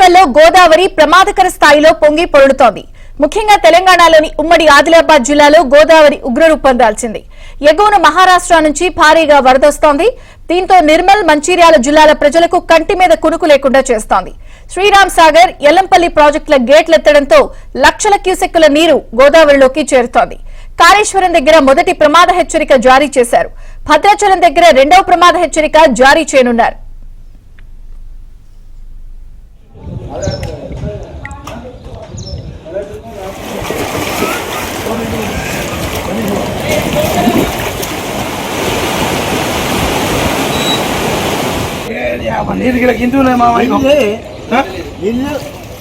నిర్మల్లో గోదావరి ప్రమాదకర స్థాయిలో పొంగి పొరులుతోంది. ముఖ్యంగా తెలంగాణలోని ఉమ్మడి ఆదిలాబాద్ జిల్లాలో గోదావరి ఉగ్రరూపం దాల్చింది. ఎగువన మహారాష్ట్ర నుంచి భారీగా వరదొస్తోంది. దీంతో నిర్మల్, మంచిర్యాల జిల్లాల ప్రజలకు కంటి మీద కునుకు లేకుండా చేస్తోంది. శ్రీరామ్ సాగర్, ఎల్లంపల్లి ప్రాజెక్టుల గేట్లెత్తడంతో లక్షల క్యూసెక్కుల నీరు గోదావరిలోకి చేరుతోంది. కాళేశ్వరం దగ్గర మొదటి ప్రమాద హెచ్చరిక జారీ చేశారు. భద్రాచలం దగ్గర రెండవ ప్రమాద హెచ్చరిక జారీ చేయనున్నారు. నీరు గింతులే మా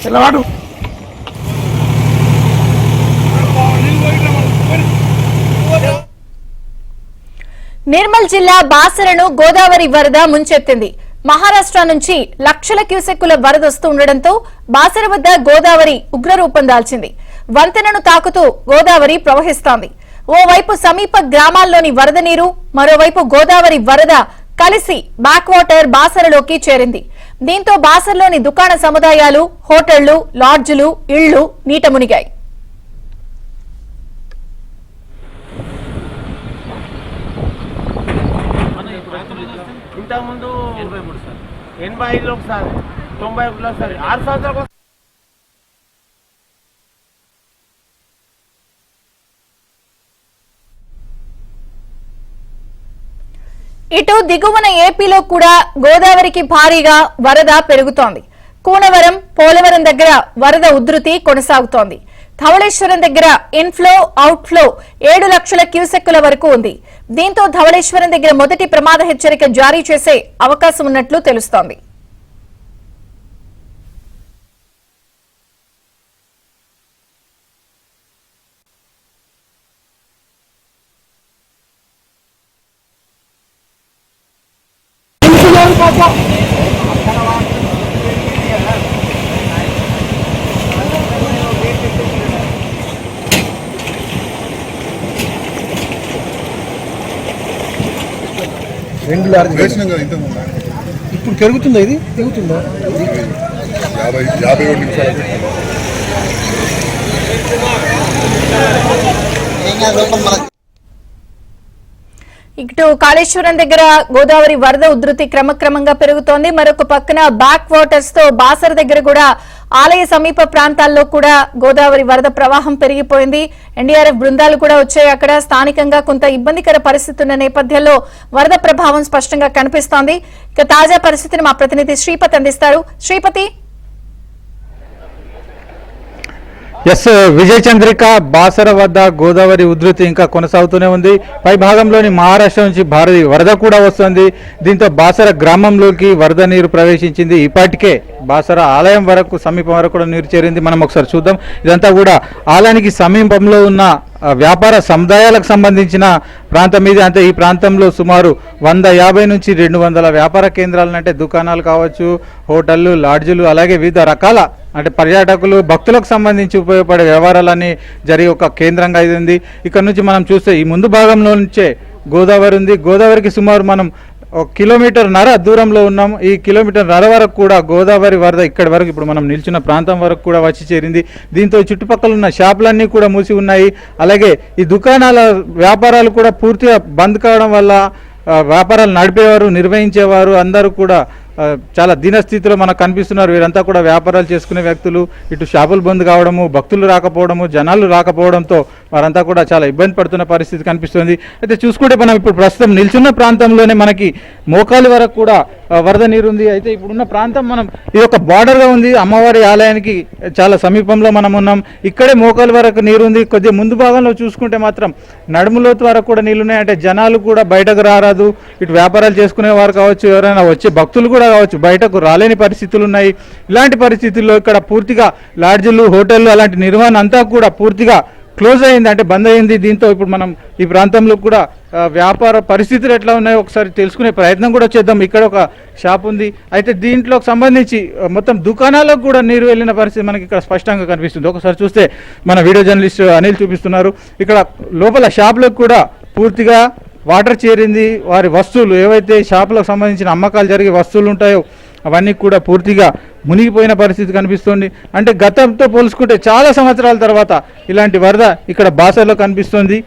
తెల్లవాడు నిర్మల్ జిల్లా బాసరను గోదావరి వరద ముంచెత్తింది. మహారాష్ట్ర నుంచి లక్షల క్యూసెక్కుల వరదొస్తూ ఉండడంతో బాసర వద్ద గోదావరి ఉగ్రరూపం దాల్చింది. వంతెనను తాకుతూ గోదావరి ప్రవహిస్తోంది. ఓవైపు సమీప గ్రామాల్లోని వరద నీరు, మరోవైపు గోదావరి వరద కలిసి బ్యాక్ వాటర్ బాసరలోకి చేరింది. దీంతో బాసరలోని దుకాణ సముదాయాలు, హోటళ్లు, లాడ్జులు, ఇళ్లు నీట మునిగాయి. ఇంతకుముందు 85లో ఒకసారి 91లో ఒకసారి 6 సంవత్సరాలు ఇటు దిగువన ఏపీలో కూడా గోదావరికి భారీగా వరద పెరుగుతోంది. కూనవరం, పోలవరం దగ్గర వరద ఉధృతి కొనసాగుతోంది. ధవళేశ్వరం దగ్గర ఇన్ఫ్లో, అవుట్ఫ్లో 7 లక్షల క్యూసెక్కుల వరకు ఉంది. దీంతో ధవళేశ్వరం దగ్గర మొదటి ప్రమాద హెచ్చరిక జారీ చేసే అవకాశం ఉన్నట్లు తెలుస్తోంది. ఇప్పుడు పెరుగుతుందా? ఇది దిగుతుందా? 50 నిమిషాలు. ఇటు కాళేశ్వరం దగ్గర గోదావరి వరద ఉధృతి క్రమక్రమంగా పెరుగుతోంది. మరొక పక్కన బ్యాక్ వాటర్స్ తో బాసర దగ్గర కూడా ఆలయ సమీప ప్రాంతాల్లో కూడా గోదావరి వరద ప్రవాహం పెరిగిపోయింది. ఎన్డీఆర్ఎఫ్ బృందాలు కూడా వచ్చాయి. అక్కడ స్థానికంగా కొంత ఇబ్బందికర పరిస్థితి ఉన్న నేపథ్యంలో వరద ప్రభావం స్పష్టంగా కనిపిస్తోంది. ఇక తాజా పరిస్థితిని మా ప్రతినిధి శ్రీపతి అందిస్తారు. శ్రీపతి. ఎస్, విజయ చంద్రిక, బాసర వద్ద గోదావరి ఉధృతి ఇంకా కొనసాగుతూనే ఉంది. పై భాగంలోని మహారాష్ట్ర నుంచి భారీ వరద కూడా వస్తుంది. దీంతో బాసర గ్రామంలోకి వరద నీరు ప్రవేశించింది. ఇప్పటికే బాసర ఆలయం వరకు, సమీపం వరకు కూడా నీరు చేరింది. మనం ఒకసారి చూద్దాం. ఇదంతా కూడా ఆలయానికి సమీపంలో ఉన్న వ్యాపార సముదాయాలకు సంబంధించిన ప్రాంతం ఇది. అంటే ఈ ప్రాంతంలో సుమారు 150 నుంచి 200 వ్యాపార కేంద్రాలు, అంటే దుకాణాలు కావచ్చు, హోటళ్లు, లాడ్జులు, అలాగే వివిధ రకాల అంటే పర్యాటకులు, భక్తులకు సంబంధించి ఉపయోగపడే వ్యవహారాలన్నీ జరిగే ఒక కేంద్రంగా ఇది ఉంది. ఇక్కడ నుంచి మనం చూస్తే ఈ ముందు భాగంలో నుంచే గోదావరి ఉంది. గోదావరికి సుమారు మనం 1.5 కిలోమీటర్ దూరంలో ఉన్నాం. ఈ 1.5 కిలోమీటర్ వరకు కూడా గోదావరి వరద ఇక్కడి వరకు, ఇప్పుడు మనం నిల్చున్న ప్రాంతం వరకు కూడా వచ్చి చేరింది. దీంతో చుట్టుపక్కల ఉన్న షాపులన్నీ కూడా మూసి ఉన్నాయి. అలాగే ఈ దుకాణాల వ్యాపారాలు కూడా పూర్తిగా బంద్ కావడం వల్ల వ్యాపారాలు నడిపేవారు, నిర్వహించేవారు అందరూ కూడా చాలా దీనస్థితిలో మనకు కనిపిస్తున్నారు. వీరంతా కూడా వ్యాపారాలు చేసుకునే వ్యక్తులు. ఇటు షాపులు బంద్ కావడము, భక్తులు రాకపోవడము, జనాలు రాకపోవడంతో వారంతా కూడా చాలా ఇబ్బంది పడుతున్న పరిస్థితి కనిపిస్తుంది. అయితే చూసుకుంటే మనం ఇప్పుడు ప్రస్తుతం నిల్చున్న ప్రాంతంలోనే మనకి మోకాలి వరకు కూడా వరద నీరు ఉంది. అయితే ఇప్పుడున్న ప్రాంతం మనం ఇది ఒక బార్డర్గా ఉంది. అమ్మవారి ఆలయానికి చాలా సమీపంలో మనం ఉన్నాం. ఇక్కడే మోకాలి వరకు నీరు ఉంది. కొద్దిగా ముందు భాగంలో చూసుకుంటే మాత్రం నడుములోతు వరకు కూడా నీళ్లున్నాయి. అంటే జనాలు కూడా బయటకు రారాదు. ఇటు వ్యాపారాలు చేసుకునే వారు కావచ్చు, ఎవరైనా వచ్చే భక్తులు కూడా కావచ్చు, బయటకు రాలేని పరిస్థితులు ఉన్నాయి. ఇలాంటి పరిస్థితుల్లో ఇక్కడ పూర్తిగా లాడ్జీలు, హోటళ్లు అలాంటి నిర్వహణ అంతా కూడా పూర్తిగా క్లోజ్ అయింది, అంటే బంద్ అయింది. దీంతో ఇప్పుడు మనం ఈ ప్రాంతంలో కూడా వ్యాపార పరిస్థితులు ఎట్లా ఉన్నాయో ఒకసారి తెలుసుకునే ప్రయత్నం కూడా చేద్దాం. ఇక్కడ ఒక షాప్ ఉంది. అయితే దీంట్లోకి సంబంధించి మొత్తం దుకాణాలకు కూడా నీరు వెళ్ళిన పరిస్థితి మనకి ఇక్కడ స్పష్టంగా కనిపిస్తుంది. ఒకసారి చూస్తే మన వీడియో జర్నలిస్ట్ అనిల్ చూపిస్తున్నారు. ఇక్కడ లోపల షాపులకు కూడా పూర్తిగా వాటర్ చేరింది. వారి వస్తువులు ఏవైతే షాపులకు సంబంధించిన అమ్మకాలు జరిగే వస్తువులు ఉంటాయో అవన్నీ కూడా పూర్తిగా మునిగిపోయిన పరిస్థితి కనిపిస్తుంది. అంటే గతంతో పోల్చుకుంటే చాలా సంవత్సరాల తర్వాత ఇలాంటి వరద ఇక్కడ బాసరలో కనిపిస్తుంది.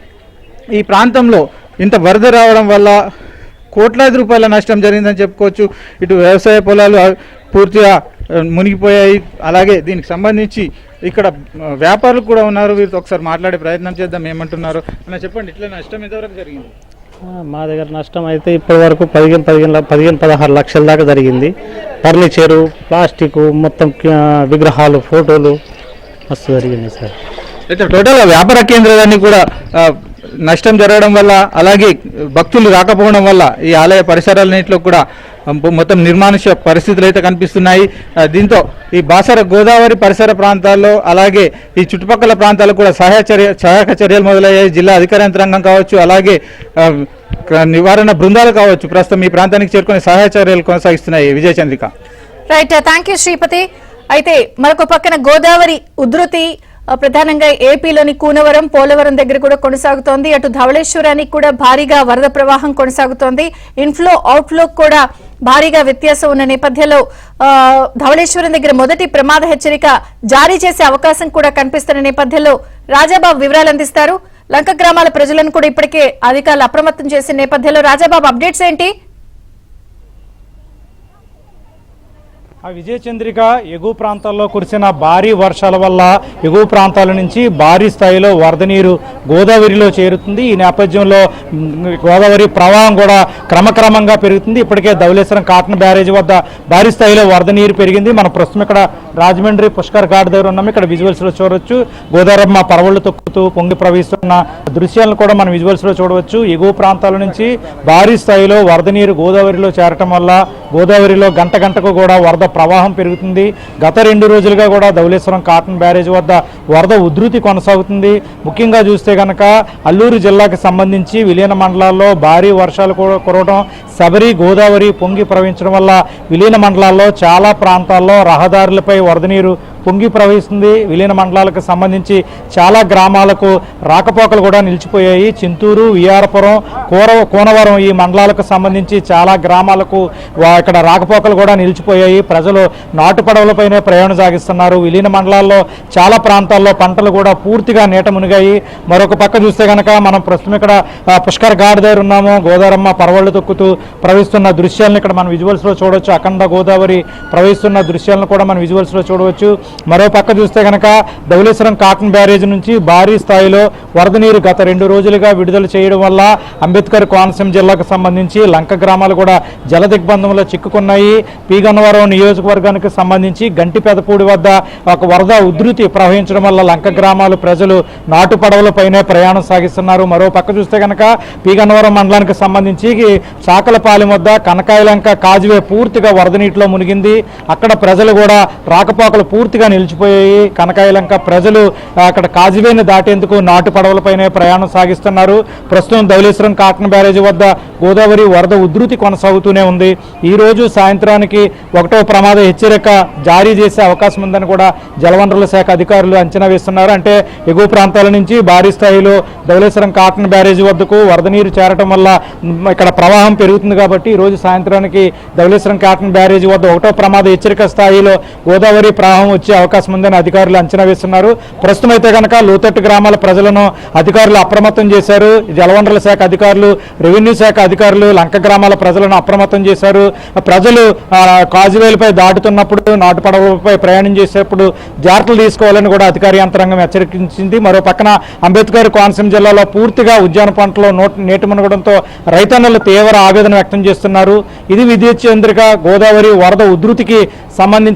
ఈ ప్రాంతంలో ఇంత వరద రావడం వల్ల కోట్లాది రూపాయల నష్టం జరిగిందని చెప్పుకోవచ్చు. ఇటు వ్యవసాయ పొలాలు పూర్తిగా మునిగిపోయాయి. అలాగే దీనికి సంబంధించి ఇక్కడ వ్యాపారులు కూడా ఉన్నారు. వీరితో ఒకసారి మాట్లాడే ప్రయత్నం చేద్దాం. ఏమంటున్నారు అన్న చెప్పండి, ఇట్లా నష్టం ఎంతవరకు జరిగింది? మా దగ్గర నష్టం అయితే ఇప్పటి వరకు 15-16 లక్షల దాకా జరిగింది. ఫర్నిచరు, ప్లాస్టిక్, మొత్తం విగ్రహాలు, ఫోటోలు మస్తు జరిగింది సార్. అయితే టోటల్గా వ్యాపార కేంద్రాలన్నీ కూడా నష్టం జరగడం వల్ల, అలాగే భక్తులు రాకపోవడం వల్ల ఈ ఆలయ పరిసరాలన్నింటిలో కూడా మొత్తం నిర్మానుష్య పరిస్థితులు అయితే కనిపిస్తున్నాయి. దీంతో ఈ బాసర గోదావరి పరిసర ప్రాంతాల్లో, అలాగే ఈ చుట్టుపక్కల ప్రాంతాల్లో కూడా సహాయక చర్యలు మొదలయ్యాయి. జిల్లా అధికార యంత్రాంగం కావచ్చు, అలాగే నివారణ బృందాలు కావచ్చు, ప్రస్తుతం ఈ ప్రాంతానికి చేరుకునే సహాయ చర్యలు కొనసాగిస్తున్నాయి. Vijayachandrika. Right, thank you Sripathi. అయితే మరొక పక్కన గోదావరి ఉధృతి ప్రధానంగా ఏపీలోని కూనవరం, పోలవరం దగ్గర కూడా కొనసాగుతోంది. అటు ధవళేశ్వరానికి కూడా భారీగా వరద ప్రవాహం కొనసాగుతోంది. ఇన్ఫ్లో అవుట్ఫ్లో కూడా భారీగా వ్యత్యాసం ఉన్న నేపథ్యంలో ధవళేశ్వరం దగ్గర మొదటి ప్రమాద హెచ్చరిక జారీ చేసే అవకాశం కూడా కనిపిస్తున్న నేపథ్యంలో రాజాబాబు వివరాలు అందిస్తారు. లంక గ్రామాల ప్రజలను కూడా ఇప్పటికే అధికారులు అప్రమత్తం చేసిన నేపథ్యంలో రాజాబాబు అప్డేట్స్ ఏంటి? విజయచంద్రిక, ఎగువ ప్రాంతాల్లో కురిసిన భారీ వర్షాల వల్ల ఎగువ ప్రాంతాల నుంచి భారీ స్థాయిలో వరద నీరు గోదావరిలో చేరుతుంది. ఈ నేపథ్యంలో గోదావరి ప్రవాహం కూడా క్రమక్రమంగా పెరుగుతుంది. ఇప్పటికే ధవళేశ్వరం కాటన్ బ్యారేజ్ వద్ద భారీ స్థాయిలో వరద నీరు పెరిగింది. మనం ప్రస్తుతం ఇక్కడ రాజమండ్రి పుష్కర్ ఘాట్ దగ్గర ఉన్నాము. ఇక్కడ విజువల్స్ లో చూడవచ్చు గోదావరమ్మ పరవళ్లు తొక్కుతూ పొంగి ప్రవహిస్తున్న దృశ్యాలను కూడా మనం విజువల్స్ లో చూడవచ్చు. ఎగువ ప్రాంతాల నుంచి భారీ స్థాయిలో వరద నీరు గోదావరిలో చేరటం వల్ల గోదావరిలో గంటకు కూడా వరద ప్రవాహం పెరుగుతుంది. గత 2 రోజులుగా కూడా ధవళేశ్వరం కాటన్ బ్యారేజ్ వద్ద వరద ఉధృతి కొనసాగుతుంది. ముఖ్యంగా చూస్తే కనుక అల్లూరు జిల్లాకు సంబంధించి విలీన మండలాల్లో భారీ వర్షాలు కురవడం, శబరి గోదావరి పొంగి ప్రవహించడం వల్ల విలీన మండలాల్లో చాలా ప్రాంతాల్లో రహదారులపై వరద నీరు పొంగి ప్రవహిస్తుంది. విలీన మండలాలకు సంబంధించి చాలా గ్రామాలకు రాకపోకలు కూడా నిలిచిపోయాయి. చింతూరు, విఆర్పురం, కోనవరం ఈ మండలాలకు సంబంధించి చాలా గ్రామాలకు ఇక్కడ రాకపోకలు కూడా నిలిచిపోయాయి. ప్రజలు నాటు పడవలపైనే ప్రయాణం సాగిస్తున్నారు. విలీన మండలాల్లో చాలా ప్రాంతాల్లో పంటలు కూడా పూర్తిగా నీట మునిగాయి. మరొక పక్క చూస్తే కనుక మనం ప్రస్తుతం ఇక్కడ పుష్కర్ ఘాట్ దగ్గర ఉన్నాము. గోదావరమ్మ పరవళ్లు తొక్కుతూ ప్రవహిస్తున్న దృశ్యాలను ఇక్కడ మనం విజువల్స్ లో చూడవచ్చు. అఖండ గోదావరి ప్రవహిస్తున్న దృశ్యాలను కూడా మనం విజువల్స్ లో చూడవచ్చు. మరో పక్క చూస్తే కనుక ధవళేశ్వరం కాటన్ బ్యారేజ్ నుంచి భారీ స్థాయిలో వరద నీరు గత 2 రోజులుగా విడుదల చేయడం వల్ల అంబేద్కర్ కోనసీమ జిల్లాకు సంబంధించి లంక గ్రామాలు కూడా జల దిగ్బంధంలో చిక్కుకున్నాయి. పీగన్నవరం నియోజకవర్గానికి సంబంధించి గంటిపెదపూడి వద్ద ఒక వరద ఉధృతి ప్రవహించడం వల్ల లంక గ్రామాలు ప్రజలు నాటు పడవలపైనే ప్రయాణం సాగిస్తున్నారు. మరో పక్క చూస్తే కనుక పీగన్నవరం మండలానికి సంబంధించి చాకలపాలెం వద్ద కనకాయలంక కాజువే పూర్తిగా వరద నీటిలో మునిగింది. అక్కడ ప్రజలు కూడా రాకపోకలు పూర్తిగా నిలిచిపోయాయి. కనకాయలంక ప్రజలు అక్కడ కాజువేని దాటేందుకు నాటు పడవలపైనే ప్రయాణం సాగిస్తున్నారు. ప్రస్తుతం ధవళేశ్వరం కాటన్ బ్యారేజ్ వద్ద గోదావరి వరద ఉధృతి కొనసాగుతూనే ఉంది. ఈ రోజు సాయంత్రానికి 1వ ప్రమాద హెచ్చరిక జారీ చేసే అవకాశం ఉందని కూడా జలవనరుల శాఖ అధికారులు అంచనా వేస్తున్నారు. అంటే ఎగువ ప్రాంతాల నుంచి భారీ స్థాయిలో ధవళేశ్వరం కాటన్ బ్యారేజ్ వద్దకు వరద నీరు చేరటం వల్ల ఇక్కడ ప్రవాహం పెరుగుతుంది. కాబట్టి ఈ రోజు సాయంత్రానికి ధవళేశ్వరం కాటన్ బ్యారేజ్ వద్ద 1వ ప్రమాద హెచ్చరిక స్థాయిలో గోదావరి ప్రవాహం వచ్చే అవకాశం ఉందని అధికారులు అంచనా వేస్తున్నారు. ప్రస్తుతం అయితే కనుక లోతట్టు గ్రామాల ప్రజలను అధికారులు అప్రమత్తం చేశారు. జలవనరుల శాఖ అధికారులు, రెవెన్యూ శాఖ అధికారులు లంక గ్రామాల ప్రజలను అప్రమత్తం చేశారు. ప్రజలు కాజువేలపై దాటుతున్నప్పుడు, నాటు పడవలపై ప్రయాణం చేసేప్పుడు జాగ్రత్తలు తీసుకోవాలని కూడా అధికార యంత్రాంగం హెచ్చరించింది. మరో పక్కన అంబేద్కర్ కోనసీమ జిల్లాలో పూర్తిగా ఉద్యాన పంటలో నీటి మునగడంతో రైతన్నలు తీవ్ర ఆవేదన వ్యక్తం చేస్తున్నారు. ఇది విజయచంద్రిక గోదావరి వరద ఉధృతికి సంబంధించి